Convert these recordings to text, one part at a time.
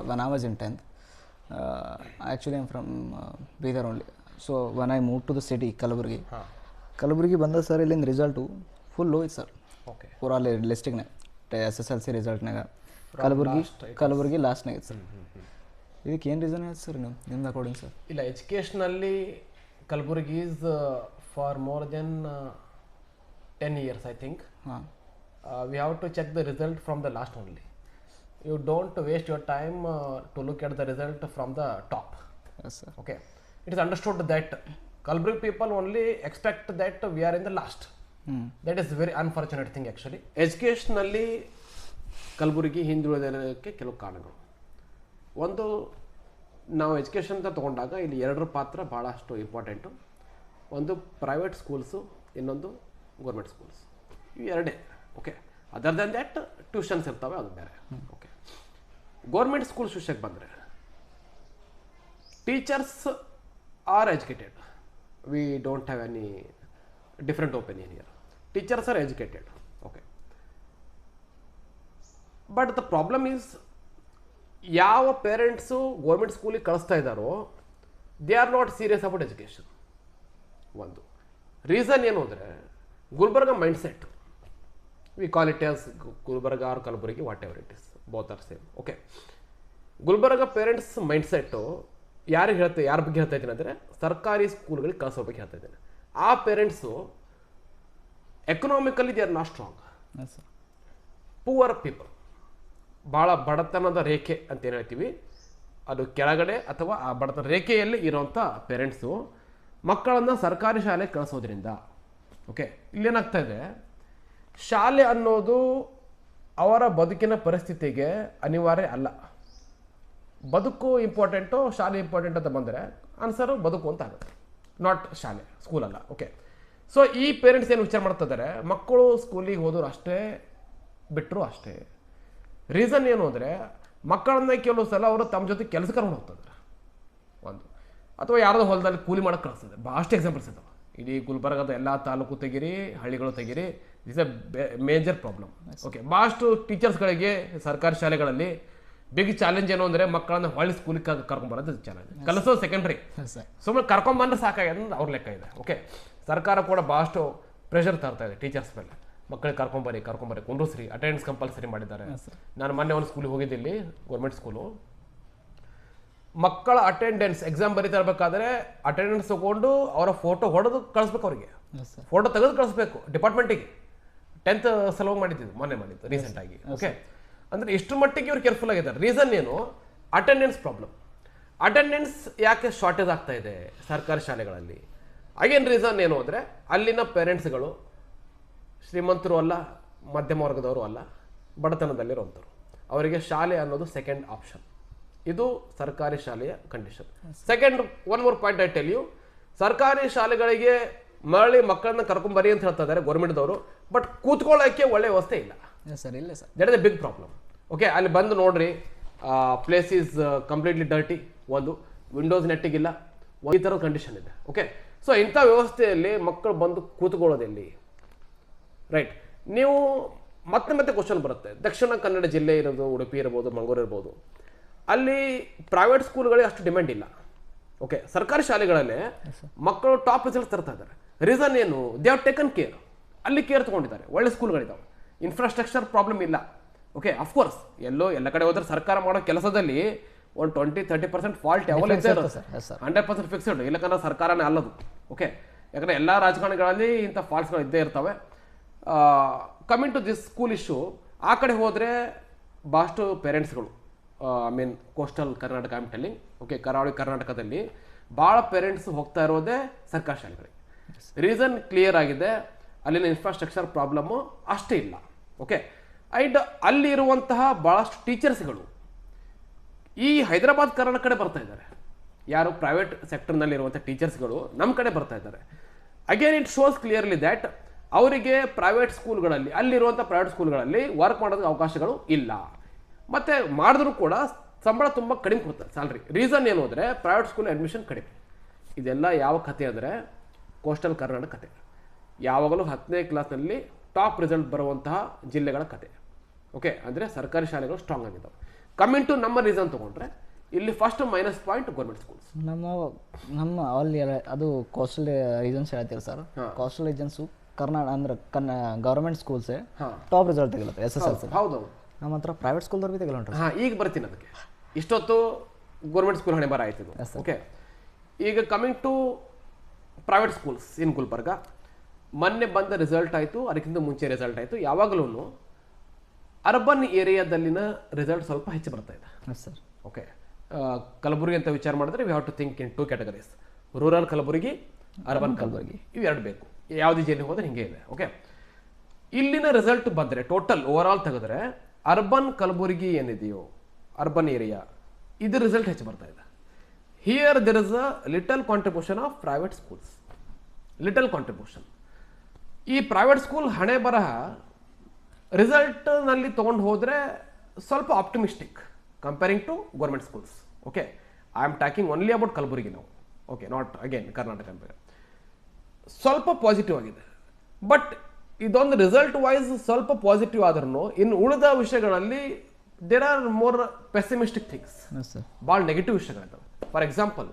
when I was in 10th. Actually, I'm from Bidar only. So when I moved to the city, Kalaburgi ಬಂದ sir ಇಲ್ಲಿಂದ result full ಹೋಯ್ತು sir. Okay, ಪೂರಾ ಲಿಸ್ಟಿಗ್ನಾಗ SSLC ರಿಸಲ್ಟ್ನಾಗ Kalaburagi ಲಾಸ್ಟ್ನಾಗ ಇತ್ತು sir. ಇದಕ್ಕೆ ಏನು reason ಆಯ್ತು sir ನಿಮ್ದು ಅಕಾರ್ಡಿಂಗ್ ಸರ್? ಇಲ್ಲ, ಎಜುಕೇಷ್ನಲ್ಲಿ Kalaburagi is far more than 10 years I think. We have to check the result from the last only. You don't waste your time to look at the result from the top. Yes sir. Okay, it is understood that Kalburgi people only expect that we are in the last. That is very unfortunate thing actually. ಎಜುಕೇಷನಲ್ಲಿ ಕಲಬುರ್ಗಿ ಹಿಂದುಳಿದಕ್ಕೆ ಕೆಲವು ಕಾರಣಗಳು. ಒಂದು, ನಾವು education ಅಂತ ತೊಗೊಂಡಾಗ ಇಲ್ಲಿ ಎರಡರ ಪಾತ್ರ ಭಾಳಷ್ಟು ಇಂಪಾರ್ಟೆಂಟು. ಒಂದು ಪ್ರೈವೇಟ್ ಸ್ಕೂಲ್ಸು, ಇನ್ನೊಂದು ಗೌರ್ಮೆಂಟ್ ಸ್ಕೂಲ್ಸ್. ಇವು ಎರಡೇ. Okay, other than that tuitions ಇರ್ತವೆ, ಅದು ಬೇರೆ. ಓಕೆ, ಗೌರ್ಮೆಂಟ್ ಸ್ಕೂಲ್ಸ್ ವಿಷಯಕ್ಕೆ ಬಂದರೆ teachers are educated. We don't have any different opinion here. Teachers are educated. Okay, but the problem is ಯಾವ ಪೇರೆಂಟ್ಸು ಗೌರ್ಮೆಂಟ್ ಸ್ಕೂಲಿಗೆ ಕಳಿಸ್ತಾ ಇದ್ದಾರೋ they are not serious about education. ಒಂದು ರೀಸನ್ ಏನು ಅಂದರೆ Gulbarga mindset. We call it as Gulbarga or Kalaburgi, whatever it is, both are same. Okay, Gulbarga parents mindset ಯಾರ ಬಗ್ಗೆ ಹೇಳ್ತಾ ಇದ್ದೀನಿ ಅಂದರೆ ಸರ್ಕಾರಿ ಸ್ಕೂಲ್ಗಳಿಗೆ ಕಳಿಸೋ ಬಗ್ಗೆ ಹೇಳ್ತಾ ಇದ್ದೇನೆ. ಆ parents economically they are not strong. Poor people, ಭಾಳ ಬಡತನದ ರೇಖೆ ಅಂತ ಏನು ಹೇಳ್ತೀವಿ, ಅದು ಕೆಳಗಡೆ ಅಥವಾ ಆ ಬಡತನ ರೇಖೆಯಲ್ಲಿ ಇರೋವಂಥ ಪೇರೆಂಟ್ಸು ಮಕ್ಕಳನ್ನು ಸರ್ಕಾರಿ ಶಾಲೆಗೆ ಕಳಿಸೋದ್ರಿಂದ, ಓಕೆ, ಇಲ್ಲೇನಾಗ್ತಾ ಇದೆ, ಶಾಲೆ ಅನ್ನೋದು ಅವರ ಬದುಕಿನ ಪರಿಸ್ಥಿತಿಗೆ ಅನಿವಾರ್ಯ ಅಲ್ಲ. ಬದುಕು ಇಂಪಾರ್ಟೆಂಟು, ಶಾಲೆ ಇಂಪಾರ್ಟೆಂಟ್ ಅಂತ ಬಂದರೆ ಆನ್ಸರು ಬದುಕು ಅಂತ ಆಗುತ್ತೆ, ನಾಟ್ ಶಾಲೆ, ಸ್ಕೂಲಲ್ಲ. ಓಕೆ, ಸೊ ಈ ಪೇರೆಂಟ್ಸ್ ಏನು ವಿಚಾರ ಮಾಡ್ತಾ ಇದ್ದಾರೆ, ಮಕ್ಕಳು ಸ್ಕೂಲಿಗೆ ಹೋದ್ರು ಅಷ್ಟೇ, ಬಿಟ್ಟರು ಅಷ್ಟೇ. ರೀಸನ್ ಏನು ಅಂದರೆ ಮಕ್ಕಳನ್ನ ಕೆಲವು ಸಲ ಅವರು ತಮ್ಮ ಜೊತೆ ಕೆಲಸ ಕರ್ಕೊಂಡು ಹೋಗ್ತಿದ್ದಾರೆ, ಒಂದು, ಅಥವಾ ಯಾರ್ದೋ ಹೊಲದಲ್ಲಿ ಕೂಲಿ ಮಾಡೋಕ್ಕೆ ಕಳಿಸ್ತಿದ್ದಾರೆ. ಭಾಳಷ್ಟು ಎಕ್ಸಾಂಪಲ್ಸ್ ಇದ್ದಾವೆ. ಇಡೀ ಗುಲ್ಬರ್ಗದ ಎಲ್ಲ ತಾಲೂಕು ತೆಗೀರಿ, ಹಳ್ಳಿಗಳು ತೆಗೀರಿ, this A major problem. Okay, ಭಾಳಷ್ಟು ಟೀಚರ್ಸ್ಗಳಿಗೆ ಸರ್ಕಾರಿ ಶಾಲೆಗಳಲ್ಲಿ ಬಿಗ್ ಚಾಲೆಂಜ್ ಏನು ಅಂದರೆ ಮಕ್ಕಳನ್ನ ಹೊಳ್ಳಿ ಸ್ಕೂಲಿಗೆ ಕರ್ಕೊಂಬರೋದು ಚಾಲೆಂಜ್. ಕಲಿಸೋದು ಸೆಕೆಂಡ್ರಿ, ಸುಮ್ಮನೆ ಕರ್ಕೊಂಬಂದ್ರೆ ಸಾಕಾಗ್ಯದ ಅವ್ರ ಲೆಕ್ಕ ಇದೆ. ಓಕೆ, ಸರ್ಕಾರ ಕೂಡ ಭಾಳಷ್ಟು ಪ್ರೆಷರ್ ತರ್ತಾ ಇದೆ ಟೀಚರ್ಸ್ ಮೇಲೆ, ಮಕ್ಕಳಿಗೆ ಕರ್ಕೊಂಬರಿ ಕುಂಡ್ರಿಸ್ರಿ, ಅಟೆಂಡೆನ್ಸ್ ಕಂಪಲ್ಸರಿ ಮಾಡಿದ್ದಾರೆ. ನಾನು ಮೊನ್ನೆ ಒಂದು ಸ್ಕೂಲಿಗೆ ಹೋಗಿದ್ದಿಲ್ಲಿ, ಗೌರ್ಮೆಂಟ್ ಸ್ಕೂಲು. ಮಕ್ಕಳ ಅಟೆಂಡೆನ್ಸ್ ಎಕ್ಸಾಮ್ ಬರೀತಾ ಇರಬೇಕಾದ್ರೆ ಅಟೆಂಡೆನ್ಸ್ ತಗೊಂಡು ಅವರ ಫೋಟೋ ಹೊಡೆದು ಕಳಿಸ್ಬೇಕು, ಅವರಿಗೆ ಫೋಟೋ ತೆಗೆದು ಕಳಿಸ್ಬೇಕು ಡಿಪಾರ್ಟ್ಮೆಂಟಿಗೆ. 10th ಸಲುವಾಗಿ ಮೊನ್ನೆ ಮಾಡಿದ್ದು ರೀಸೆಂಟಾಗಿ. ಓಕೆ, ಅಂದರೆ ಇಷ್ಟು ಮಟ್ಟಿಗೆ ಇವ್ರು ಕೇರ್ಫುಲ್ ಆಗಿದ್ದಾರೆ. ರೀಸನ್ ಏನು? Attendance problem. ಅಟೆಂಡೆನ್ಸ್ ಯಾಕೆ ಶಾರ್ಟೇಜ್ ಆಗ್ತಾ ಇದೆ ಸರ್ಕಾರಿ ಶಾಲೆಗಳಲ್ಲಿ? ಅಗೇನ್ ರೀಸನ್ ಏನು ಅಂದರೆ ಅಲ್ಲಿನ ಪೇರೆಂಟ್ಸ್ಗಳು ಶ್ರೀಮಂತರು ಅಲ್ಲ, ಮಧ್ಯಮ ವರ್ಗದವರು ಅಲ್ಲ, ಬಡತನದಲ್ಲಿರುವಂಥವ್ರು. ಅವರಿಗೆ ಶಾಲೆ ಅನ್ನೋದು ಸೆಕೆಂಡ್ ಆಪ್ಷನ್. ಇದು ಸರ್ಕಾರಿ ಶಾಲೆಯ condition. Second, one more point I tell you, ಸರ್ಕಾರಿ ಶಾಲೆಗಳಿಗೆ ಮರಳಿ ಮಕ್ಕಳನ್ನ ಕರ್ಕೊಂಬರಿ ಅಂತ ಹೇಳ್ತಾ ಇದ್ದಾರೆ ಗೌರ್ಮೆಂಟ್ದವರು, ಬಟ್ ಕೂತ್ಕೊಳ್ಳೋಕ್ಕೆ ಒಳ್ಳೆ ವ್ಯವಸ್ಥೆ ಇಲ್ಲ. ಇಲ್ಲ sir, that is a big problem. Okay, ಅಲ್ಲಿ ಬಂದು ನೋಡ್ರಿ, ಪ್ಲೇಸ್ ಈಸ್ ಕಂಪ್ಲೀಟ್ಲಿ ಡರ್ಟಿ, ಒಂದು ವಿಂಡೋಸ್ ನೆಟ್ಟಿಗಿಲ್ಲ, ಈ ಥರದ ಕಂಡೀಷನ್ ಇದೆ. ಓಕೆ, ಸೊ ಇಂಥ ವ್ಯವಸ್ಥೆಯಲ್ಲಿ ಮಕ್ಕಳು ಬಂದು ಕೂತ್ಕೊಳ್ಳೋದೆಲ್ಲಿ? ರೈಟ್, ನೀವು ಮತ್ತೆ ಕ್ವಶನ್ ಬರುತ್ತೆ. ದಕ್ಷಿಣ ಕನ್ನಡ ಜಿಲ್ಲೆ ಇರೋದು, ಉಡುಪಿ ಇರ್ಬೋದು, ಮಂಗಳೂರು ಇರ್ಬೋದು, ಅಲ್ಲಿ ಪ್ರೈವೇಟ್ ಸ್ಕೂಲ್ಗಳಿಗೆ ಅಷ್ಟು ಡಿಮ್ಯಾಂಡ್ ಇಲ್ಲ. ಓಕೆ, ಸರ್ಕಾರಿ ಶಾಲೆಗಳಲ್ಲೇ ಮಕ್ಕಳು ಟಾಪ್ ರಿಸಲ್ಟ್ಸ್ ತರ್ತಾ ಇದ್ದಾರೆ. ರೀಸನ್ ಏನು? They have taken care. ಅಲ್ಲಿ ಕೇರ್ ತೊಗೊಂಡಿದ್ದಾರೆ, ಒಳ್ಳೆ ಸ್ಕೂಲ್ಗಳಿದ್ದಾವೆ, ಇನ್ಫ್ರಾಸ್ಟ್ರಕ್ಚರ್ ಪ್ರಾಬ್ಲಮ್ ಇಲ್ಲ. ಓಕೆ, ಅಫ್ಕೋರ್ಸ್ ಎಲ್ಲ ಕಡೆ ಹೋದ್ರೆ ಸರ್ಕಾರ ಮಾಡೋ ಕೆಲಸದಲ್ಲಿ ಒಂದು 20-30% ಫಾಲ್ಟ್ ಯಾವಾಗಲೂ ಇದ್ದೇ ಇರುತ್ತೆ, 100% ಫಿಕ್ಸ್ಡ್. ಇಲ್ಲಕಂದ್ರೆ ಸರ್ಕಾರನೇ ಅಲ್ಲದು. ಓಕೆ, ಯಾಕಂದರೆ ಎಲ್ಲ ರಾಜಕಾರಣಿಗಳಲ್ಲಿ ಇಂಥ ಫಾಲ್ಟ್ಸ್ಗಳು ಇದ್ದೇ ಇರ್ತವೆ. Coming to this school issue, ಆ ಕಡೆ ಹೋದರೆ ಭಾಳಷ್ಟು ಪೇರೆಂಟ್ಸ್ಗಳು, I mean coastal Karnataka I'm telling. Okay, ಕರಾವಳಿ ಕರ್ನಾಟಕದಲ್ಲಿ ಭಾಳ ಪೇರೆಂಟ್ಸ್ ಹೋಗ್ತಾ ಇರೋದೇ ಸರ್ಕಾರಿ ಶಾಲೆಗಳಿಗೆ. ರೀಸನ್ ಕ್ಲಿಯರ್ ಆಗಿದೆ, ಅಲ್ಲಿನ ಇನ್ಫ್ರಾಸ್ಟ್ರಕ್ಚರ್ ಪ್ರಾಬ್ಲಮ್ಮು ಅಷ್ಟೇ ಇಲ್ಲ. ಓಕೆ, ಆ್ಯಂಡ್ ಅಲ್ಲಿರುವಂತಹ ಭಾಳಷ್ಟು ಟೀಚರ್ಸ್ಗಳು ಈ ಹೈದರಾಬಾದ್ ಕರ್ನಾಟಕ ಕಡೆ ಬರ್ತಾ ಇದ್ದಾರೆ. ಯಾರು ಪ್ರೈವೇಟ್ ಸೆಕ್ಟರ್ನಲ್ಲಿರುವಂಥ ಟೀಚರ್ಸ್ಗಳು ನಮ್ಮ ಕಡೆ ಬರ್ತಾ ಇದ್ದಾರೆ. Again it shows clearly that ಅವರಿಗೆ ಪ್ರೈವೇಟ್ ಸ್ಕೂಲ್ಗಳಲ್ಲಿ, ಅಲ್ಲಿರುವಂಥ ಪ್ರೈವೇಟ್ ಸ್ಕೂಲ್ಗಳಲ್ಲಿ ವರ್ಕ್ ಮಾಡೋದಕ್ಕೆ ಅವಕಾಶಗಳು ಇಲ್ಲ. ಮತ್ತು ಮಾಡಿದ್ರೂ ಕೂಡ ಸಂಬಳ ತುಂಬ ಕಡಿಮೆ ಕೊಡ್ತಾರೆ, ಸ್ಯಾಲ್ರಿ. ರೀಸನ್ ಏನು ಅಂದರೆ ಪ್ರೈವೇಟ್ ಸ್ಕೂಲ್ ಅಡ್ಮಿಷನ್ ಕಡಿಮೆ. ಇದೆಲ್ಲ ಯಾವ ಕತೆ ಅಂದರೆ ಕೋಸ್ಟಲ್ ಕರ್ನಾಟಕ ಕತೆ. ಯಾವಾಗಲೂ 10ನೇ ಕ್ಲಾಸ್ನಲ್ಲಿ ಟಾಪ್ ರಿಸಲ್ಟ್ ಬರುವಂತಹ ಜಿಲ್ಲೆಗಳ ಕತೆ. ಓಕೆ, ಅಂದರೆ ಸರ್ಕಾರಿ ಶಾಲೆಗಳು ಸ್ಟ್ರಾಂಗ್ ಆಗಿದ್ದಾವೆ. ಕಮಿಂಗ್ ಟು ನಮ್ಮ ರೀಸನ್ ತೊಗೊಂಡ್ರೆ ಇಲ್ಲಿ first minus point government schools. ನಮ್ಮ ಅಲ್ಲಿ ಅದು ಕೋಸ್ಟಲ್ ರೀಜನ್ಸ್ ಹೇಳ್ತೀರಿ ಸರ್. ಕೋಸ್ಟಲ್ ರೀಜನ್ಸು ಅಂದ್ರೆ ಗೌರ್ಮೆಂಟ್ ಸ್ಕೂಲ್ಸೇ ಟಾಪ್ ರಿಸಲ್ಟ್ ತೆಗಿಲತ್ತೆ SSLC. ಹೌದೌದು. ನಮ್ಮ ಹತ್ರ ಪ್ರೈವೇಟ್ ಸ್ಕೂಲ್ದವ್ರಿಗೆ ತೆಗಿಲ್ಲ. ಈಗ ಬರ್ತೀನಿ ಅದಕ್ಕೆ. ಇಷ್ಟೊತ್ತು ಗೌರ್ಮೆಂಟ್ ಸ್ಕೂಲ್ ಹಣೆ ಬರ ಆಯ್ತಿದ್ದು. ಓಕೆ, ಈಗ coming to private schools in Gulbarga. ಮೊನ್ನೆ ಬಂದ ರಿಸಲ್ಟ್ ಆಯಿತು, ಅದಕ್ಕಿಂತ ಮುಂಚೆ ರಿಸಲ್ಟ್ ಆಯಿತು. ಯಾವಾಗಲೂ ಅರ್ಬನ್ ಏರಿಯಾದಲ್ಲಿನ ರಿಸಲ್ಟ್ ಸ್ವಲ್ಪ ಹೆಚ್ಚು ಬರ್ತಾ ಇದೆ. ಸರ್ ಓಕೆ, ಕಲಬುರಗಿ ಅಂತ ವಿಚಾರ ಮಾಡಿದ್ರೆ we have to think in 2 categories: rural Kalaburagi, urban Kalaburagi. ಇವು ಎರಡು ಬೇಕು. ಯಾವುದೇ ಜಿಲ್ಲೆಗೆ ಹೋದ್ರೆ ಹಿಂಗೆ ಇದೆ. ಓಕೆ, ಇಲ್ಲಿನ ರಿಸಲ್ಟ್ ಬಂದರೆ ಟೋಟಲ್ ಓವರ್ ಆಲ್ ತೆಗೆದ್ರೆ ಅರ್ಬನ್ ಕಲಬುರಗಿ ಏನಿದೆಯೋ ಅರ್ಬನ್ ಏರಿಯಾ, ಇದು ರಿಸಲ್ಟ್ ಹೆಚ್ಚು ಬರ್ತಾ ಇದೆ. Here there is a little contribution of private schools. Little contribution. ಈ ಪ್ರೈವೇಟ್ ಸ್ಕೂಲ್ ಹಣೆ ಬರಹ ರಿಸಲ್ಟ್ನಲ್ಲಿ ತೊಗೊಂಡು ಹೋದರೆ ಸ್ವಲ್ಪ optimistic comparing to government schools. Okay, I am talking only about Kalaburagi ನಾವು. ಓಕೆ, ನಾಟ್ ಅಗೇನ್ ಕರ್ನಾಟಕ ಅಂತ. ಸ್ವಲ್ಪ ಪಾಸಿಟಿವ್ ಆಗಿದೆ. ಬಟ್ ಇದೊಂದು ರಿಸಲ್ಟ್ ವೈಸ್ ಸ್ವಲ್ಪ ಪಾಸಿಟಿವ್ ಆದ್ರೂ ಇನ್ನು ಉಳಿದ ವಿಷಯಗಳಲ್ಲಿ there are more pessimistic things. ಭಾಳ ನೆಗೆಟಿವ್ ವಿಷಯಗಳಿದ್ದಾವೆ. ಫಾರ್ ಎಕ್ಸಾಂಪಲ್,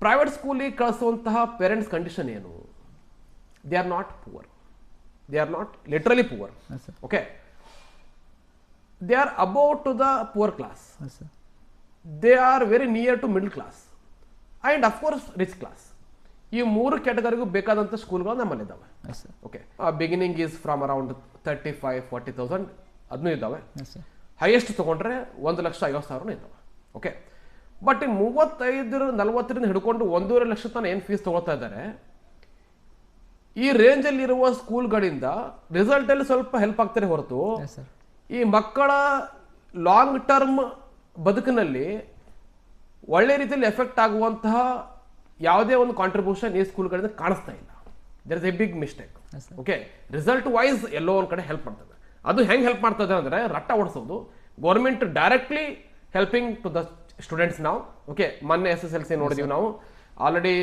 ಪ್ರೈವೇಟ್ ಸ್ಕೂಲಿಗೆ ಕಳಿಸುವಂತಹ ಪೇರೆಂಟ್ಸ್ ಕಂಡೀಷನ್ ಏನು? They are not poor. They are not literally poor. Okay, they are about to the poor class. They are very near to middle class and of course rich class. ಈ 3 ಕ್ಯಾಟಗರಿಗೂ ಬೇಕಾದಂಥ ಸ್ಕೂಲ್ಗಳು ನಮ್ಮಲ್ಲಿದ್ದಾವೆ. Okay, beginning is from around 35,000-40,000 ಅದನ್ನೂ ಇದ್ದಾವೆ. Highest ತೊಗೊಂಡ್ರೆ 1,50,000 ಇದ್ದಾವೆ. Okay, but ಈ 35-40 ಹಿಡ್ಕೊಂಡು 1.5 ಲಕ್ಷ ತನಕ ಏನು ಫೀಸ್ ತೊಗೊಳ್ತಾ ಇದ್ದಾರೆ, ಈ ರೇಂಜಲ್ಲಿರುವ ಸ್ಕೂಲ್ಗಳಿಂದ ರಿಸಲ್ಟಲ್ಲಿ ಸ್ವಲ್ಪ ಹೆಲ್ಪ್ ಆಗ್ತಾರೆ ಹೊರತು ಈ ಮಕ್ಕಳ ಲಾಂಗ್ ಟರ್ಮ್ ಬದುಕಿನಲ್ಲಿ ಒಳ್ಳೆ ರೀತಿಯಲ್ಲಿ ಎಫೆಕ್ಟ್ ಆಗುವಂತಹ ಯಾವುದೇ ಒಂದು ಕಾಂಟ್ರಿಬ್ಯೂಷನ್ ಈ ಸ್ಕೂಲ್ಗಳಿಂದ ಕಾಣಿಸ್ತಾ ಇಲ್ಲ. There is a big mistake. Okay, result wise ಎಲ್ಲೋ ಒಂದು ಕಡೆ ಹೆಲ್ಪ್ ಮಾಡ್ತದೆ. ಅದು ಹೆಂಗೆ ಹೆಲ್ಪ್ ಮಾಡ್ತದೆ ಅಂದರೆ ರಟ್ಟ ಓಡಿಸೋದು. Government directly helping to the students ನಾವು. ಓಕೆ, ಮೊನ್ನೆ SSLC ನೋಡಿದೀವಿ ನಾವು. ಆಲ್ರೆಡಿ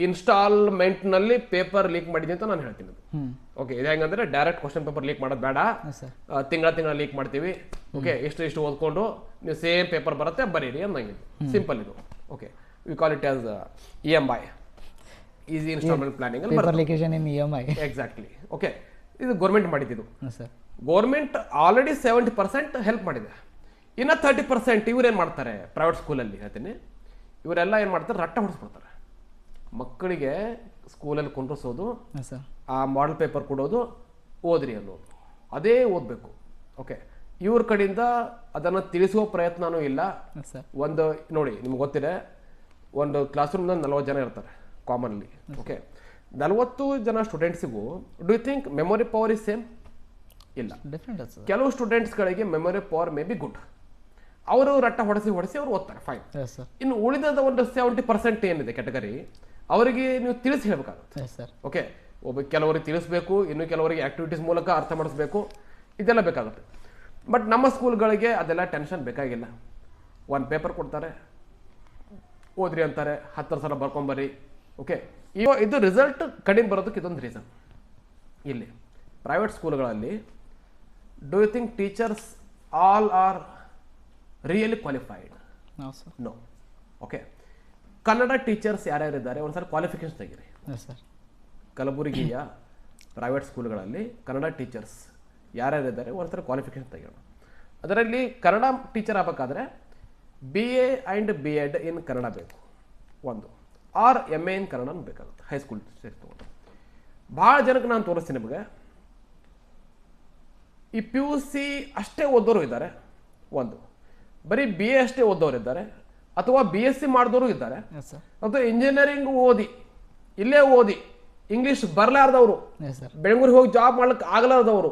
ಇನ್ಸ್ಟಾಲ್ಮೆಂಟ್ನಲ್ಲಿ ಪೇಪರ್ ಲೀಕ್ ಮಾಡಿದ್ವಿ ಅಂತ ನಾನು ಹೇಳ್ತೀನಿ. ಓಕೆ, ಇದು ಹೆಂಗಂದ್ರೆ ಡೈರೆಕ್ಟ್ ಕ್ವಶನ್ ಪೇಪರ್ ಲೀಕ್ ಮಾಡೋದು ಬೇಡ, ತಿಂಗಳ ಲೀಕ್ ಮಾಡ್ತೀವಿ. ಓಕೆ, ಇಷ್ಟು ಓದ್ಕೊಂಡು ನೀವು ಸೇಮ್ ಪೇಪರ್ ಬರುತ್ತೆ ಬರೀರಿ ಅನ್ನಂಗಿದ್ದು. ಸಿಂಪಲ್ ಇದು. Okay, V call it as EMI, easy instalment planning. Exactly. Okay, ಇದು ಗೌರ್ಮೆಂಟ್ ಮಾಡಿದ್ದು. ಗೌರ್ಮೆಂಟ್ ಆಲ್ರೆಡಿ 70% ಹೆಲ್ಪ್ ಮಾಡಿದೆ. ಇನ್ನು 30% ಇವ್ರು ಏನು ಮಾಡ್ತಾರೆ ಪ್ರೈವೇಟ್ ಸ್ಕೂಲಲ್ಲಿ ಹೇಳ್ತೀನಿ, ಇವರೆಲ್ಲ ಏನು ಮಾಡ್ತಾರೆ, ರಟ್ಟ ಹೊಡಿಸ್ಬಿಡ್ತಾರೆ. ಮಕ್ಕಳಿಗೆ ಸ್ಕೂಲಲ್ಲಿ ಕುಂಡ್ರಿಸೋದು, ಆ ಮಾಡೆಲ್ ಪೇಪರ್ ಕೊಡೋದು, ಓದ್ರಿ ಅನ್ನೋದು, ಅದೇ ಓದಬೇಕು. ಓಕೆ, ಇವ್ರ ಕಡೆಯಿಂದ ಅದನ್ನು ತಿಳಿಸುವ ಪ್ರಯತ್ನನೂ ಇಲ್ಲ. ಒಂದು ನೋಡಿ, ನಿಮ್ಗೆ ಗೊತ್ತಿದೆ, ಒಂದು ಕ್ಲಾಸ್ ರೂಮ್ನಲ್ಲಿ 40 ಜನ ಇರ್ತಾರೆ ಕಾಮನ್ಲಿ. ಓಕೆ, 40 ಜನ ಸ್ಟೂಡೆಂಟ್ಸಿಗೂ do you think memory power is same? ಇಲ್ಲ. ಕೆಲವು ಸ್ಟೂಡೆಂಟ್ಸ್ಗಳಿಗೆ memory power may be good. ಅವರು ರಟ್ಟ ಹೊಡೆಸಿ ಅವ್ರು ಓದ್ತಾರೆ, ಫೈನ್. ಇನ್ನು ಉಳಿದ ಒಂದು 70% ಏನಿದೆ ಕ್ಯಾಟಗರಿ, ಅವರಿಗೆ ನೀವು ತಿಳಿಸಿ ಹೇಳಬೇಕಾಗುತ್ತೆ. ಓಕೆ, ಕೆಲವರಿಗೆ ತಿಳಿಸ್ಬೇಕು, ಇನ್ನು ಕೆಲವರಿಗೆ ಆಕ್ಟಿವಿಟೀಸ್ ಮೂಲಕ ಅರ್ಥ ಮಾಡಿಸ್ಬೇಕು, ಇದೆಲ್ಲ ಬೇಕಾಗುತ್ತೆ. ಬಟ್ ನಮ್ಮ ಸ್ಕೂಲ್ಗಳಿಗೆ ಅದೆಲ್ಲ ಟೆನ್ಷನ್ ಬೇಕಾಗಿಲ್ಲ. ಒಂದು ಪೇಪರ್ ಕೊಡ್ತಾರೆ, ಓದ್ರಿ ಅಂತಾರೆ, 10 ಸಲ ಬರ್ಕೊಂಬರ್ರಿ. ಓಕೆ, ಇದು ರಿಸಲ್ಟ್ ಕಡಿಮೆ ಬರೋದಕ್ಕೆ ಇದೊಂದು ರೀಸನ್. ಇಲ್ಲಿ ಪ್ರೈವೇಟ್ ಸ್ಕೂಲ್ಗಳಲ್ಲಿ do you think teachers all are really qualified? No. Okay, Kannada teachers ಯಾರ್ಯಾರಿದ್ದಾರೆ ಒಂದ್ಸಲ ಕ್ವಾಲಿಫಿಕೇಶನ್ ತೆಗೀರಿ. ಕಲಬುರಗಿಯ ಪ್ರೈವೇಟ್ ಸ್ಕೂಲ್ಗಳಲ್ಲಿ ಕನ್ನಡ ಟೀಚರ್ಸ್ ಯಾರ್ಯಾರಿದ್ದಾರೆ ಒಂದ್ಸಲ ಕ್ವಾಲಿಫಿಕೇಶನ್ ತೆಗೆಯೋಣ. ಅದರಲ್ಲಿ ಕನ್ನಡ ಟೀಚರ್ ಆಗಬೇಕಾದ್ರೆ BA and B.Ed in Kannada ಬೇಕು ಒಂದು, ಆರ್ MA ಇನ್ ಕನ್ನಡ ಬೇಕಾಗುತ್ತೆ ಹೈಸ್ಕೂಲ್ ಸೇರಿ ತಗೊಂಡು. ಭಾಳ ಜನಕ್ಕೆ ನಾನು ತೋರಿಸ್ತೀನಿ ನಿಮಗೆ, ಈ PUC ಅಷ್ಟೇ ಓದೋರು ಇದ್ದಾರೆ, ಒಂದು ಬರೀ BA ಅಷ್ಟೇ ಓದೋರು ಇದ್ದಾರೆ, ಅಥವಾ BSc ಮಾಡಿದವರು ಇದ್ದಾರೆ, ಅಥವಾ ಇಂಜಿನಿಯರಿಂಗ್ ಓದಿ ಇಲ್ಲೇ ಓದಿ ಇಂಗ್ಲೀಷ್ ಬರಲಾರ್ದವರು, ಬೆಂಗಳೂರಿಗೆ ಹೋಗಿ ಜಾಬ್ ಮಾಡ್ಲಿಕ್ಕೆ ಆಗಲಾರ್ದವರು,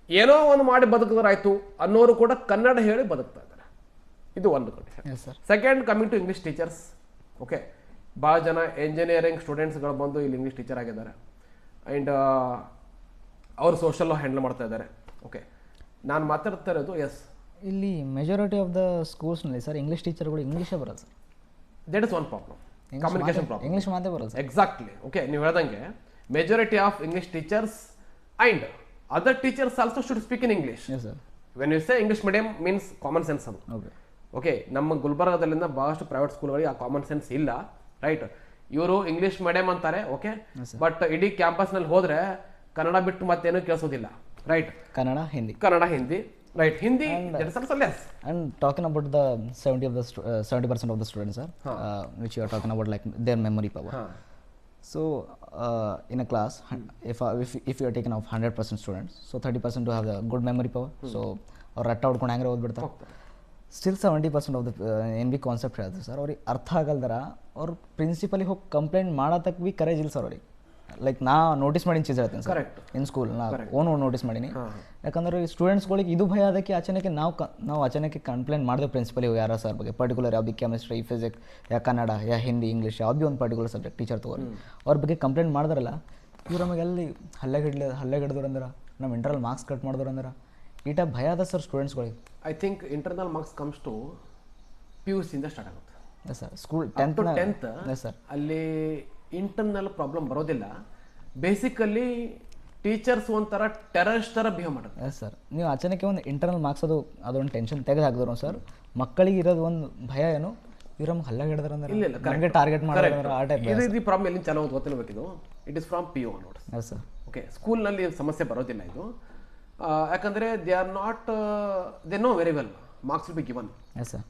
ಏನೋ ಒಂದು ಮಾಡಿ ಬದುಕಿದ್ರಾಯ್ತು ಅನ್ನೋರು ಕೂಡ ಕನ್ನಡ ಹೇಳಿ ಬದುಕ್ತಾ ಇದ್ದಾರೆ. ಇದು ಒಂದು condition. Second, coming to English teachers. Okay, ಭಾಳ ಜನ ಇಂಜಿನಿಯರಿಂಗ್ ಸ್ಟೂಡೆಂಟ್ಸ್ಗಳು ಬಂದು ಇಲ್ಲಿ ಇಂಗ್ಲೀಷ್ ಟೀಚರ್ ಆಗಿದ್ದಾರೆ ಆ್ಯಂಡ್ ಅವರು ಸೋಷಲ್ ಹ್ಯಾಂಡಲ್ ಮಾಡ್ತಾ ಇದ್ದಾರೆ. ಓಕೆ, ನಾನು ಮಾತಾಡ್ತಾ ಇರೋದು ಇಲ್ಲಿ ಮೆಜಾರಿಟಿ ಆಫ್ ದ ಸ್ಕೂಲ್ಸ್ನಲ್ಲಿ ಸರ್ ಇಂಗ್ಲೀಷ್ ಟೀಚರ್ಗಳು ಇಂಗ್ಲೀಷೇ ಬರಲ್ಲ sir. That is one problem, communication problem. English ಮಾತೇ ಬರಲ್ಲ. ಎಕ್ಸಾಕ್ಟ್ಲಿ. ಓಕೆ, ನೀವು ಹೇಳ್ದಂಗೆ majority of English teachers and other teachers also should speak in English. When you say English medium means common sense ಅದು. Okay okay, ನಮ್ಮ ಗುಲ್ಬರ್ಗದಲ್ಲಿಂದ ಬಹಳಷ್ಟು private ಸ್ಕೂಲ್ಗಳಿಗೆ ಆ ಕಾಮನ್ ಸೆನ್ಸ್ ಇಲ್ಲ, ರೈಟ್. ಇವರು ಇಂಗ್ಲೀಷ್ ಮೀಡಿಯಂ ಅಂತಾರೆ, ಓಕೆ, ಬಟ್ ಇಡೀ ಕ್ಯಾಂಪಸ್ನಲ್ಲಿ ಹೋದ್ರೆ ಕನ್ನಡ ಬಿಟ್ಟು ಮತ್ತೇನು ಕೇಳಿಸೋದಿಲ್ಲ, right. Kannada Hindi, right. Hindi and talking about the 70% of the students sir, which you are talking about, like their memory power. So in a class, if you are taking off 100% students, so 30% to have the good memory power, so ಅವ್ರು ರಟ್ಟ ಹೊಡ್ಕೊಂಡು ಹಂಗೆ ಓದ್ಬಿಡ್ತಾರೆ. Still 70% of the ಏನು B concept ಹೇಳ್ತಾರೆ sir, ಅವ್ರಿಗೆ ಅರ್ಥ ಆಗಲ್ದಾರ ಅವ್ರು ಪ್ರಿನ್ಸಿಪಲಿಗೆ ಹೋಗಿ complaint ಮಾಡತಕ್ಕ B courage ಇಲ್ಲ ಸರ್ ಅವ್ರಿಗೆ. ಲೈಕ್ ನಾ ನೋಟಿಸ್ ಮಾಡಿನ ಚೀಸ್ ಹೇಳ್ತೀನಿ ಸರ್ ಇನ್ ಸ್ಕೂಲ್, ನಾ ಓನ್ ನೋಟಿಸ್ ಮಾಡೀನಿ. ಯಾಕಂದ್ರೆ ಸ್ಟೂಡೆಂಟ್ಸ್ಗಳಿಗೆ ಇದು ಭಯ ಅದಕ್ಕೆ ಅಚಾನಕ್ಕೆ ನಾವು ಅಚಾನಕ್ಕೆ ಕಂಪ್ಲೇಂಟ್ ಮಾಡಿದೆ ಪ್ರಿನ್ಸಿಪಲಿಗೆ ಯಾರ ಸರ್ ಬಗ್ಗೆ ಪರ್ಟಿಕ್ಯುಲರ್ ಯಾವ್ದು ಕೆಮಿಸ್ಟ್ರಿ, ಫಿಸಿಕ್ಸ್, ಯಾ ಕನ್ನಡ, ಯಾ ಹಿಂದಿ, ಇಂಗ್ಲೀಷ್ ಯಾವ್ದು ಒಂದು ಪರ್ಟಿಕ್ಯುಲರ್ ಸಬ್ಜೆಕ್ಟ್ ಟೀಚರ್ ತೊಗೊಳ್ರಿ ಅವ್ರ ಬಗ್ಗೆ ಕಂಪ್ಲೇಂಟ್ ಮಾಡಿದ್ರಲ್ಲ, ಇವ್ರು ನಮಗೆ ಎಲ್ಲಿ ಹಲ್ಲೆ ಹಿಡಿದ್ರು ಅಂದ್ರೆ ನಮ್ಮ ಇಂಟರ್ನಲ್ ಮಾರ್ಕ್ಸ್ ಕಟ್ ಮಾಡಿದ್ರು ಅಂದ್ರೆ ಈ ಟೈಪ್ ಭಯ ಅದ ಸರ್ ಸ್ಟೂಡೆಂಟ್ಸ್ಗಳಿಗೆ. I think internal marks comes to PUC ಇಂದ ಸ್ಟಾರ್ಟ್ ಆಗುತ್ತೆ. Yes sir, school 10th yes sir, ಅಲ್ಲಿ ಇಂಟರ್ನಲ್ ಪ್ರಾಬ್ಲಮ್ ಬರೋದಿಲ್ಲ. ಬೇಸಿಕಲಿ ಟೀಚರ್ಸ್ ಒಂಥರ ಟೆರರಿಸ್ಟ್ ಥರ ಬಿಹೇವ್ ಮಾಡೋದು. ಎಸ್ ಸರ್, ನೀವು ಅಚಾನಕ್ಕೆ ಒಂದು ಇಂಟರ್ನಲ್ ಮಾರ್ಕ್ಸ್ ಅದೊಂದು ಟೆನ್ಷನ್ ತೆಗೆದು ಹಾಕಿದ್ರು ಸರ್, ಮಕ್ಕಳಿಗೆ ಇರೋದು ಒಂದು ಭಯ ಏನು, ಇವ್ರು ನಮ್ಗೆ ಹಲ್ಲ ಹಿಡಿದ್ರೆ ಅಂದ್ರೆ ಇಲ್ಲ ನಮಗೆ ಟಾರ್ಗೆಟ್ ಮಾಡಿದ್ರೆ ಆ ಟೈಪ್ ಇದು ಪ್ರಾಬ್ಲಮ್ ಎಲ್ಲಿ ಚಾಲೂ ಗೊತ್ತಿರಬೇಕಿದು. It is from PO notes. Yes sir, okay, ಸ್ಕೂಲ್ನಲ್ಲಿ ಸಮಸ್ಯೆ ಬರೋದಿಲ್ಲ ಇದು, ಯಾಕಂದರೆ they are not, they know very well marks will be given. Yes sir,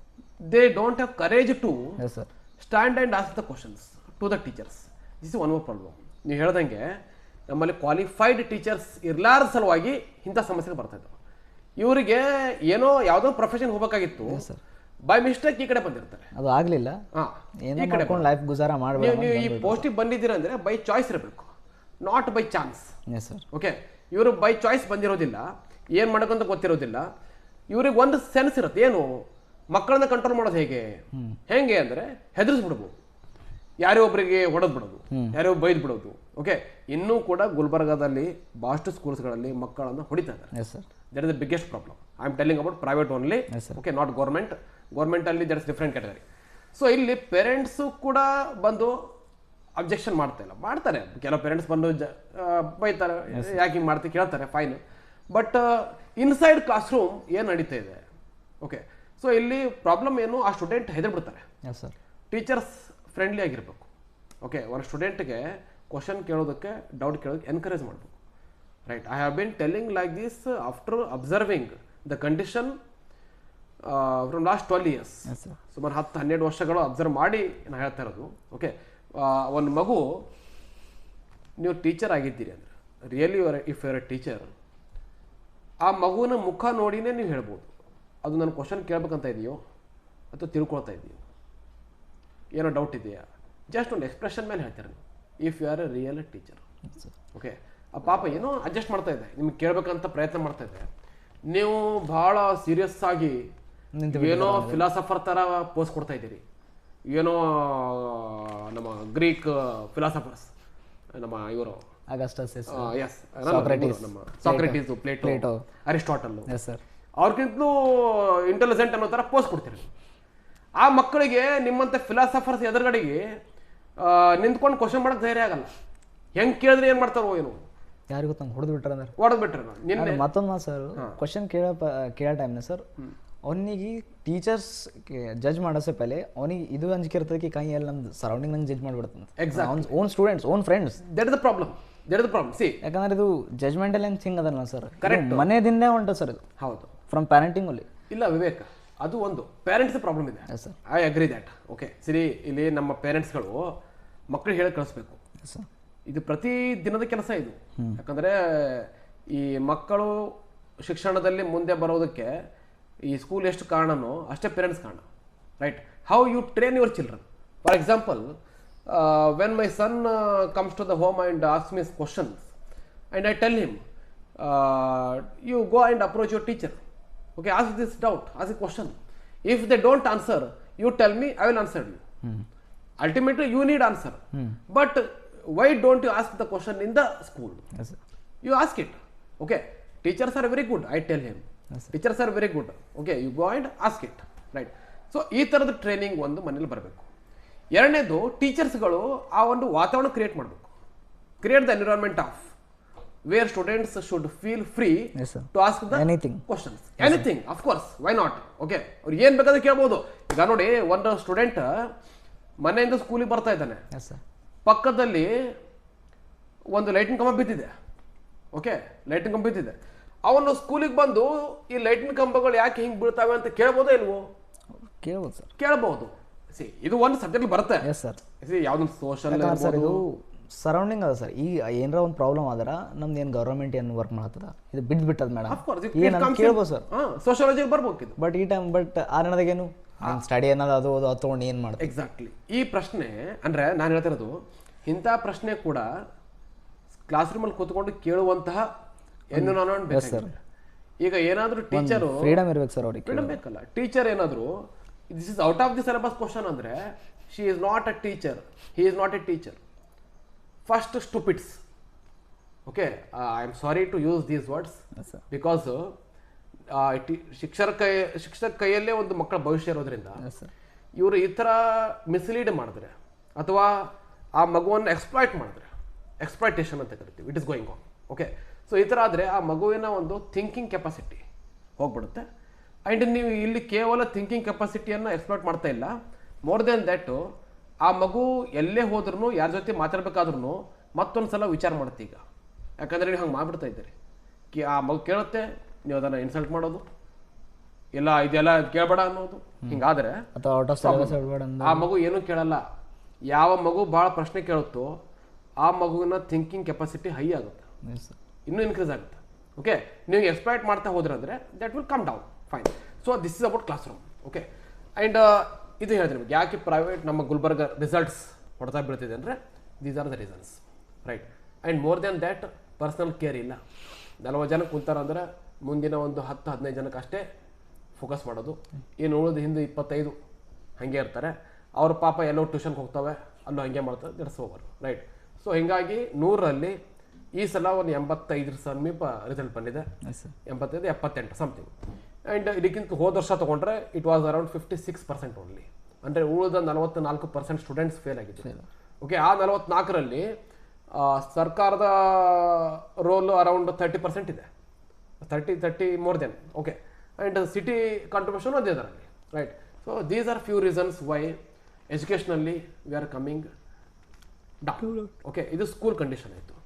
they don't have courage to yes sir stand and ask the questions to the teachers. This is one more problem. ನೀವು ಹೇಳ್ದಂಗೆ ನಮ್ಮಲ್ಲಿ qualified teachers ಇರ್ಲಾರ ಸಲುವಾಗಿ ಇಂಥ ಸಮಸ್ಯೆಗೆ ಬರ್ತಾಯಿತ್ತು. ಇವರಿಗೆ ಏನೋ ಯಾವುದೋ ಪ್ರೊಫೆಷನ್ ಹೋಗಬೇಕಾಗಿತ್ತು, ಬೈ ಮಿಸ್ಟೇಕ್ ಈ ಕಡೆ ಬಂದಿರ್ತಾರೆ, ಅದು ಆಗಲಿಲ್ಲ, ಈ ಕಡೆ ಲೈಫ್ ಗುಜಾರ ಮಾಡಬೇಕು. ನೀವು ಈ ಪೋಸ್ಟಿಗೆ ಬಂದಿದ್ದೀರ ಅಂದರೆ ಬೈ ಚಾಯ್ಸ್ ಇರಬೇಕು, not by chance. S sir, okay, ಇವರು ಬೈ ಚಾಯ್ಸ್ ಬಂದಿರೋದಿಲ್ಲ, ಏನು ಮಾಡೋಕ್ಕಂತ ಗೊತ್ತಿರೋದಿಲ್ಲ. ಇವ್ರಿಗೆ ಒಂದು ಸೆನ್ಸ್ ಇರುತ್ತೆ, ಏನು ಮಕ್ಕಳನ್ನ ಕಂಟ್ರೋಲ್ ಮಾಡೋದು ಹೇಗೆ ಅಂದರೆ ಹೆದರಿಸ್ಬಿಡ್ಬೋದು, ಯಾರೇ ಒಬ್ಬರಿಗೆ ಹೊಡೆದು ಬಿಡೋದು, ಯಾರೋ ಬೈದು ಬಿಡೋದು. ಓಕೆ, ಇನ್ನೂ ಕೂಡ ಗುಲ್ಬರ್ಗಾದಲ್ಲಿ ಭಾಳಷ್ಟು ಸ್ಕೂಲ್ಸ್ಗಳಲ್ಲಿ ಮಕ್ಕಳನ್ನು ಹೊಡಿತಾ ಇದ್ದಾರೆ. Yes sir, that is the biggest problem. I am telling about private only, okay, not ಗೌರ್ಮೆಂಟಲ್ಲಿ that is different category. So ಇಲ್ಲಿ ಪೇರೆಂಟ್ಸು ಕೂಡ ಬಂದು ಅಬ್ಜೆಕ್ಷನ್ ಮಾಡ್ತಾರೆ. ಕೆಲವು ಪೇರೆಂಟ್ಸ್ ಬಂದು ಬೈತಾರೆ, ಯಾಕೆ ಹಿಂಗೆ ಮಾಡ್ತೀವಿ ಕೇಳ್ತಾರೆ, fine. But inside class room ಏನು ನಡೀತಾ ಇದೆ, ಓಕೆ. ಸೊ ಇಲ್ಲಿ ಪ್ರಾಬ್ಲಮ್ ಏನು, ಆ ಸ್ಟೂಡೆಂಟ್ ಹೆದರ್ಬಿಡ್ತಾರೆ. ಎಸ್ ಸರ್, ಟೀಚರ್ಸ್ ಫ್ರೆಂಡ್ಲಿ ಆಗಿರಬೇಕು. ಓಕೆ, ಒಂದು ಸ್ಟೂಡೆಂಟ್ಗೆ ಕ್ವಶನ್ ಕೇಳೋದಕ್ಕೆ, ಡೌಟ್ ಕೇಳೋದಕ್ಕೆ ಎನ್ಕರೇಜ್ ಮಾಡಬೇಕು, right. I have been telling like this after observing the condition from last 12 years. ಸುಮಾರು 10-12 ವರ್ಷಗಳು ಅಬ್ಸರ್ವ್ ಮಾಡಿ ನಾನು ಹೇಳ್ತಾ ಇರೋದು. ಓಕೆ, ಒಂದು ಮಗು, ನೀವು ಟೀಚರ್ ಆಗಿದ್ದೀರಿ ಅಂದರೆ really if your A teacher, ಆ ಮಗುವಿನ ಮುಖ ನೋಡಿನೇ ನೀವು ಹೇಳ್ಬೋದು ಅದು ನಾನು ಕ್ವಶನ್ ಕೇಳ್ಬೇಕಂತ ಇದೆಯೋ ಅಥವಾ ತಿಳ್ಕೊಳ್ತಾ ಇದೆಯೋ, ಏನೋ ಡೌಟ್ ಇದೆಯಾ, ಜಸ್ಟ್ ಒಂದು ಎಕ್ಸ್ಪ್ರೆಷನ್ ಮೇಲೆ ಹೇಳ್ತಾರೆ ನೀವು, if you are a real teacher. Okay, ಆ ಪಾಪ ಏನೋ ಅಡ್ಜಸ್ಟ್ ಮಾಡ್ತಾ ಇದೆ, ನಿಮ್ಗೆ ಕೇಳಬೇಕಂತ ಪ್ರಯತ್ನ ಮಾಡ್ತಾ ಇದೆ, ನೀವು ಭಾಳ ಸೀರಿಯಸ್ ಆಗಿ ಏನೋ ಫಿಲಾಸಫರ್ ಥರ ಪೋಸ್ ಕೊಡ್ತಾ ಇದ್ದೀರಿ, ಏನೋ ನಮ್ಮ ಗ್ರೀಕ್ ಫಿಲಾಸಫರ್ಸ್, ನಮ್ಮ ಇವರು ಸಾಕ್ರೆಟಿಸ್, ಪ್ಲೇಟೋ, ಅರಿಸ್ಟಾಟಲ್, ಅವ್ರಿಗಿಂತಲೂ ಇಂಟೆಲಿಜೆಂಟ್ ಅನ್ನೋ ಥರ ಪೋಸ್ ಕೊಡ್ತೀರಿ. ಆ ಮಕ್ಕಳಿಗೆ ನಿಮ್ಮಂಥ ಫಿಲಾಸಫರ್ಸ್ ಎದುರುಗಡೆಗೆ ನಿಂತ್ಕೊಂಡು ಕ್ವಶನ್ ಮಾಡೋಕೆ ಧೈರ್ಯ ಆಗಲ್ಲ. ಹೆಂಗೆ ಕೇಳಿದ್ರೆ ಏನು ಮಾಡ್ತಾರೋ ಏನೋ, ಯಾರಿಗೂ ತಂದು ಹೊಡೆದು ಬಿಟ್ರೆ ನಿನ್ನೆ ಮತ್ತೊಂದು ಸರ್ ಕ್ವಶನ್ ಕೇಳೋ ಟೈಮ್ನ ಸರ್ ಅವನಿಗೆ ಟೀಚರ್ಸ್ ಜಡ್ಜ್ ಮಾಡೋಸೆ ಪಹಲೆ ಅವನಿಗೆ ಇದು ಅಂಜಿಕೆ ಇರ್ತದೆ ಕೈ ಎಲ್ಲ ನಮ್ದು ಸರೌಂಡಿಂಗ್ ನಂಗೆ ಜಡ್ಜ್ ಮಾಡಿಬಿಡ್ತಾನೆ. Own students, own friends, that is the problem. See, ಯಾಕಂದ್ರೆ ಇದು ಜಜ್ಮೆಂಟಲ್ ಏನು ಥಿಂಗ್ ಅದಲ್ಲ ಸರ್, ಮನೆಯಿಂದೇ ಹೊಂಟ ಸರ್ ಇದು. ಹೌದು, ಫ್ರಮ್ ಪ್ಯಾರೆಂಟಿಂಗ್ ಅಲ್ಲಿ ಇಲ್ಲ ವಿವೇಕ್, ಅದು ಒಂದು ಪೇರೆಂಟ್ಸ್ ಪ್ರಾಬ್ಲಮ್ ಇದೆ. I agree that. ಓಕೆ, ಸರಿ, ಇಲ್ಲಿ ನಮ್ಮ ಪೇರೆಂಟ್ಸ್ಗಳು ಮಕ್ಕಳು ಹೇಳಿ ಕಳಿಸ್ಬೇಕು, ಇದು ಪ್ರತಿ ದಿನದ ಕೆಲಸ ಇದು. ಯಾಕಂದರೆ ಈ ಮಕ್ಕಳು ಶಿಕ್ಷಣದಲ್ಲಿ ಮುಂದೆ ಬರೋದಕ್ಕೆ ಈ ಸ್ಕೂಲ್ ಎಷ್ಟು ಕಾರಣನೋ ಅಷ್ಟೇ ಪೇರೆಂಟ್ಸ್ ಕಾರಣ, right. How you train your children. For example, when my son comes to the home and ask me questions and I tell him, you go and approach your teacher. Okay, ask this doubt, ask a question. If they don't answer, you tell me, I will answer you. Ultimately, you need answer. But why don't you ask the question in the school? Yes, you ask it. Okay, teachers are very good, I tell him. Yes, teachers are very good. Okay, you go and ask it, right? So, ಈ ಥರದ training ಒಂದು ಮನೇಲಿ ಬರಬೇಕು. ಎರಡನೇದು, ಟೀಚರ್ಸ್ಗಳು ಆ ಒಂದು ವಾತಾವರಣ ಕ್ರಿಯೇಟ್ ಮಾಡಬೇಕು. Create the environment of where students should feel free Yes, sir. to ask the Anything. questions. Anything, of course, why not? Okay, ಅವ್ರು ಏನು ಬೇಕಾದ್ರೆ ಕೇಳ್ಬೋದು. ಈಗ ನೋಡಿ, ಒಂದು ಸ್ಟೂಡೆಂಟ್ ಮನೆಯಿಂದ ಸ್ಕೂಲಿಗೆ ಬರ್ತಾ ಇದ್ದಾನೆ, ಎಸ್ ಸರ್, ಪಕ್ಕದಲ್ಲಿ ಒಂದು ಲೈಟಿನ ಕಂಬ ಬಿದ್ದಿದೆ. ಓಕೆ, ಲೈಟಿನ ಕಂಬ ಬಿದ್ದಿದೆ. ಅವನು ಸ್ಕೂಲಿಗೆ ಬಂದು ಈ ಲೈಟಿನ ಕಂಬಗಳು ಯಾಕೆ ಹಿಂಗೆ ಬೀಳ್ತಾವೆ ಅಂತ ಕೇಳ್ಬೋದೋ ಇಲ್ವೋ? ಕೇಳ್ಬೋದು ಸರ್. ಕೇಳಬಹುದು. ಇದು ಒಂದು ಸಬ್ಜೆಕ್ಟ್ ಬರುತ್ತೆ. Yes sir. ಯಾವ್ದೊಂದು ಸೋಷಲ್ ಸರ್ ಇದು ಸರೌಂಡಿಂಗ್ ಅದ ಸರ್. ಈಗ ಏನಾರ ಒಂದು ಪ್ರಾಬ್ಲಮ್ ಆದ್ರೆ ನಮ್ದು ಏನು ಗೌರ್ಮೆಂಟ್ ಏನು ವರ್ಕ್ ಮಾಡತ್ತದ, ಇದು ಬಿಟ್ಟದ ಮೇಡಮ್, ಈಗ ನಾನು ಕೇಳ್ಬೋದು ಸರ್. ಸೋಷಿಯಾಲಜಿ ಬರ್ಬೇಕು ಇದು. ಬಟ್ ಈ ಟೈಮ್ ಆ ನಡೆದಾಗೇನು ಸ್ಟಡಿ ಏನದ ಅದು ತೊಗೊಂಡು ಏನು ಮಾಡ್ತಾರೆ? ಎಕ್ಸಾಕ್ಟ್ಲಿ. ಈ ಪ್ರಶ್ನೆ ಅಂದ್ರೆ ನಾನು ಹೇಳ್ತಿರೋದು, ಇಂಥ ಪ್ರಶ್ನೆ ಕೂಡ ಕ್ಲಾಸ್ ರೂಮಲ್ಲಿ ಕೂತ್ಕೊಂಡು ಕೇಳುವಂತಹ ಎನ್ವಿರಾನ್ಮೆಂಟ್ ಬೇಕು. ಈಗ ಏನಾದರೂ ಟೀಚರು ಫ್ರೀಡಮ್ ಇರ್ಬೇಕು ಸರ್, ಅವ್ರಿಗೆ ಫ್ರೀಡಮ್ ಬೇಕಲ್ಲ. ಟೀಚರ್ ಏನಾದರೂ this is out of the syllabus question ಅಂದರೆ she is not a teacher, he is not a teacher. First stupids. Okay, I am sorry to use these words because ಶಿಕ್ಷಕ ಕೈಯಲ್ಲೇ ಒಂದು ಮಕ್ಕಳ ಭವಿಷ್ಯ ಇರೋದ್ರಿಂದ ಇವರು ಈ ಥರ ಮಿಸ್ಲೀಡ್ ಮಾಡಿದ್ರೆ ಅಥವಾ ಆ ಮಗುವನ್ನು ಎಕ್ಸ್ಪ್ಲಾಯ್ಟ್ ಮಾಡಿದ್ರೆ, ಎಕ್ಸ್ಪ್ಲಾಯ್ಟೇಷನ್ ಅಂತ ಕರಿತೀವಿ, it is going on. Okay, so ಈ ಥರ ಆದರೆ ಆ ಮಗುವಿನ ಒಂದು ಥಿಂಕಿಂಗ್ ಕೆಪಾಸಿಟಿ ಹೋಗ್ಬಿಡುತ್ತೆ. ಆ್ಯಂಡ್ ನೀವು ಇಲ್ಲಿ ಕೇವಲ ಥಿಂಕಿಂಗ್ ಕೆಪಾಸಿಟಿಯನ್ನು ಎಕ್ಸ್ಪ್ಲೋರ್ ಮಾಡ್ತಾ ಇಲ್ಲ, ಮೋರ್ ದೆನ್ ದ್ಯಾಟು ಆ ಮಗು ಎಲ್ಲೇ ಹೋದ್ರೂ ಯಾರ ಜೊತೆ ಮಾತಾಡ್ಬೇಕಾದ್ರೂ ಮತ್ತೊಂದು ಸಲ ವಿಚಾರ ಮಾಡುತ್ತೆ. ಈಗ ಯಾಕಂದರೆ ನೀವು ಹಂಗೆ ಮಾಡಿಬಿಡ್ತಾ ಇದ್ದೀರಿ, ಆ ಮಗು ಕೇಳುತ್ತೆ, ನೀವು ಅದನ್ನು ಇನ್ಸಲ್ಟ್ ಮಾಡೋದು, ಇಲ್ಲ ಇದೆಲ್ಲ ಕೇಳಬೇಡ ಅನ್ನೋದು. ಹಿಂಗಾದರೆ ಆ ಮಗು ಏನೂ ಕೇಳಲ್ಲ. ಯಾವ ಮಗು ಭಾಳ ಪ್ರಶ್ನೆ ಕೇಳುತ್ತೋ ಆ ಮಗುವಿನ ಥಿಂಕಿಂಗ್ ಕೆಪಾಸಿಟಿ ಹೈ ಆಗುತ್ತೆ, ಇನ್ನೂ ಇನ್ಕ್ರೀಸ್ ಆಗುತ್ತೆ. ಓಕೆ, ನೀವು ಎಕ್ಸ್ಪ್ಲೈಟ್ ಮಾಡ್ತಾ ಹೋದ್ರೆ ಅಂದರೆ that will come down. Fine. So this is about class room. Okay, and ಇದು ಹೇಳಿದೆ ನಿಮಗೆ ಯಾಕೆ ಪ್ರೈವೇಟ್ ನಮ್ಮ ಗುಲ್ಬರ್ಗ ರಿಸಲ್ಟ್ಸ್ ಹೊಡೆತಾ ಬೀಳ್ತಿದೆ ಅಂದರೆ these are the reasons, right. And more than that personal care ಇಲ್ಲ. 40 ಜನಕ್ಕೆ ಕುಂತಾರಂದ್ರೆ ಮುಂದಿನ ಒಂದು 10-15 ಜನಕ್ಕೆ ಅಷ್ಟೇ ಫೋಕಸ್ ಮಾಡೋದು, ಏನು ಉಳಿದು ಹಿಂದೆ 25 ಹಾಗೆ ಇರ್ತಾರೆ. ಅವ್ರ ಪಾಪ ಎಲ್ಲೋ ಟ್ಯೂಷನ್ಗೆ ಹೋಗ್ತವೆ, ಅಲ್ಲೂ ಹಾಗೆ ಮಾಡ್ತಾರೆ, ದಟ್ಸ್ ಓವರ್, ರೈಟ್. ಸೊ ಹೀಗಾಗಿ 100ರಲ್ಲಿ ಈ ಸಲ ಒಂದು 85 ಸಮೀಪ ರಿಸಲ್ಟ್ ಬಂದಿದೆ, 85-78 ಸಮಥಿಂಗ್. ಆ್ಯಂಡ್ ಇದಕ್ಕಿಂತ ಹೋದ ವರ್ಷ ತೊಗೊಂಡ್ರೆ ಇಟ್ ವಾಸ್ ಅರೌಂಡ್ 56% ಓನ್ಲಿ. ಅಂದರೆ ಉಳಿದ 44% ಸ್ಟೂಡೆಂಟ್ಸ್ ಫೇಲ್ ಆಗಿತ್ತು. ಓಕೆ, ಆ 44ರಲ್ಲಿ ಸರ್ಕಾರದ ರೋಲು ಅರೌಂಡ್ 30% ಇದೆ, 30 more than. Okay, and city contribution ಅದೇ ಅದರಲ್ಲಿ, right. So these are few reasons why ಎಜುಕೇಷನಲ್ಲಿ we are coming down. Okay, ಇದು ಸ್ಕೂಲ್ ಕಂಡೀಷನ್ ಆಯಿತು.